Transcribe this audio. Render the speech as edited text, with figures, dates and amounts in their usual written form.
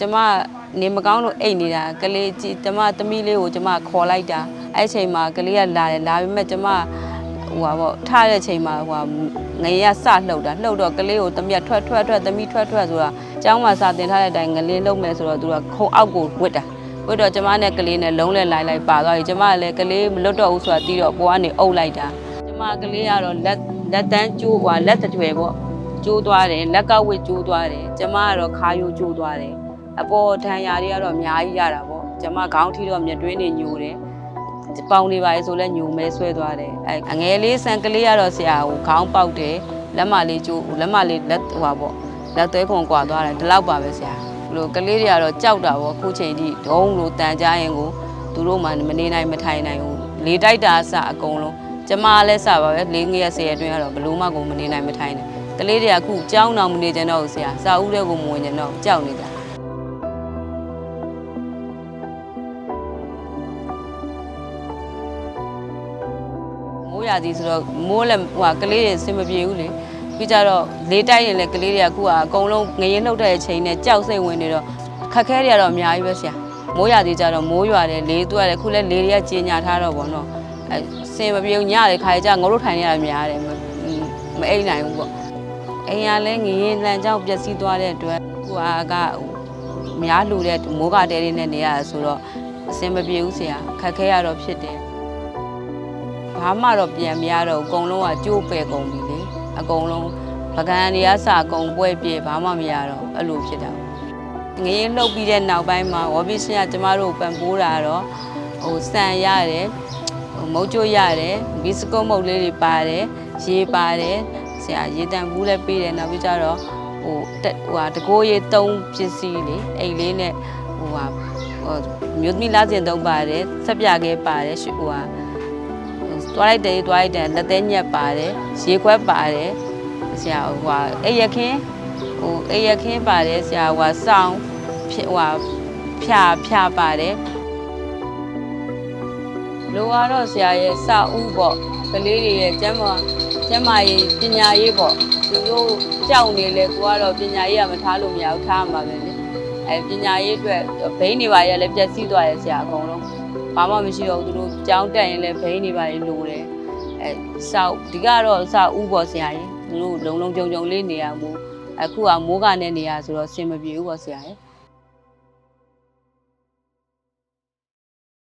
ကျမနေမကောင်းလို့အိတ်နေတာကလေးကြည့်သမီးလေးကိုကျမခေါ်လိုက်တာအဲ့ချိန်မှာကလေးကလာတယ်လာပြီးမဲ့ကျမဟိုပါပေါ့ထားတဲ့ချိန်မှာဟိုငရေကစလှုပ်တော့ကလေးကိုသမီးကထွက်သမီးထွက်ဆိုတာကျောင်းမှာစာတင်ထားတဲ့အတိုင်းငလင်းလုံးမယ်ဆိုတော့သူကခုံအောက်ကိုဝစ်တော့ကျမနဲ့ကလေးနဲ့လုံးလဲလိုက်ပါသွားပြီကျမလည်းကလေးမလွတ်တော့ဘူးဆိုတာတီးတော့ပေါ်ကနေအုပ်လိုက်တာကျမကလေးကတော့လက်တန်းကျိုးလက်တထွယ်ပေါ့ကျိုးသွားတယ်လက်ကဝစ်ကျိုးသွားတယ်ကျမကတော့ခါယိုကျိုးသွားတယ်အပေါ်ဒဏ်ရာတွေကတော့အများကြီးရတာပေါ့ကျမခေါင်းထိတော့မျက်တွင်းတွေညိုတယ်ပေါင်တွေပါဆိုလဲညိုမဲဆွဲသွားတယ်အငယ်လေးဆန်ကလေးကတော့ဆရာဟိုခေါင်းပေါက်တယ်လက်မလေးကျိုးလက်မလေးလက်ဟိုပါပေါ့လက်သွဲခွန်ကွာသွားတယ်ဒီလောက်ပါပဲဆရာဘလို့ကလေးတွေကတော့ကြောက်တာပေါ့ခုချိန်ထိဒုံးလို့တန်ကြရင်ကိုသူတို့မှမနေနိုင်မထိုင်နိုင်ဘူးလေတိုက်တာအစအကုန်လုံးကျမလည်းစပါပဲ၄ငရက်10ရက်အတွင်းကတော့ဘလို့မှကိုမနေနိုင်မထိုင်နိုင်ကလေးတွေကခုကြောင်းအောင်မနေကြတော့ဘူးဆရာစာဦးတွေကိုမဝင်ကြတော့ကြောက်နေတာမိုးရသည်ဆိုတော့မိုးလည်းဟိုကလေးတွေအဆင်မပြေဘူးလေပြီးကြတော့လေးတိုက်ရင်လည်းကလေးတွေကခုကအကုန်လုံးငရင်လှုပ်တဲ့အချိန်နဲ့ကြောက်စိတ်ဝင်နေတော့ခက်ခဲတွေကတော့အများကြီးပဲဆရာမိုးရသည်ကြတော့မိုးရွာတယ်လေသွက်တယ်ခုလည်းလေတွေကကြီးညာထားတော့ဗောနော်အဆင်မပြေဘူးညတယ်ခါကြငုတ်လို့ထိုင်ရတာများတယ်မအိမ်နိုင်ဘူးပေါ့အိမ်ကလည်းငရင်လန်ကြောက်ပျက်စီးသွားတဲ့အတွက်ခုကများလူတဲ့မိုးကတဲလေးနဲ့နေရတာဆိုတော့အဆင်မပြေဘူးဆရာခက်ခဲရတော့ဖြစ်တယ်ဘာမှတော့ပြန်မရတော့အကုန်လုံးကကြိုးပယ်ကုန်ပြီလေအကုန်လုံးပကံတွေကစအကုန်ပွဲပြေဘာမှမရတော့အဲ့လိုဖြစ်တာငရင်လှုပ်ပြီးတဲ့နောက်ပိုင်းမှာဝဘီရှင်ကကျမတို့ပံပိုးတာတော့ဟိုစံရတယ်ဟိုမုတ်ချိုရတယ်ဘီစကုတ်မုတ်လေးတွေပါတယ်ရေပါတယ်ဆရာရေတံဘူးလည်းပေးတယ်နောက်ပြီးကြတော့ဟိုတကိုးရေ3ပစ္စည်းလေအိတ်လေးနဲ့ဟိုမျိုးသမီးလားစင်3ပါတယ်ဆက်ပြခဲပါတယ်ဟိုသွားလိုက်တယ်လက်သေးညက်ပါတယ်ရေခွက်ပါတယ်ဆရာဟိုအိပ်ရခင်းပါတယ်ဆရာဟိုစောင်းဟိုဖြာပါတယ်လိုကတော့ဆရာရဲ့စာဦးပေါ့ကလေးတွေရဲ့ကျမ်းမာရေးပညာရေးပေါ့သူတို့ကြောက်နေလေကိုကတော့ပညာရေးကမထားလို့မရဘူးထားမှာပဲလေပညာရေးအတွက်ဘိန်းတွေပါရလည်းပြက်စီးသွားရဲ့ဆရာအကုန်လုံးဘာမှမရှိတော့ဘူးသူတို့ကြောင်းတက်ရင်လည်းဘိန်းတွေပါလိုတယ်ဒီကတော့စာဦးပေါ့ဆရာကြီးသူတို့လုံကြုံလေးနေရမို့အခုကမိုးကနဲ့နေရဆိုတော့အဆင်မပြေဘူးပေါ့ဆရာကြီး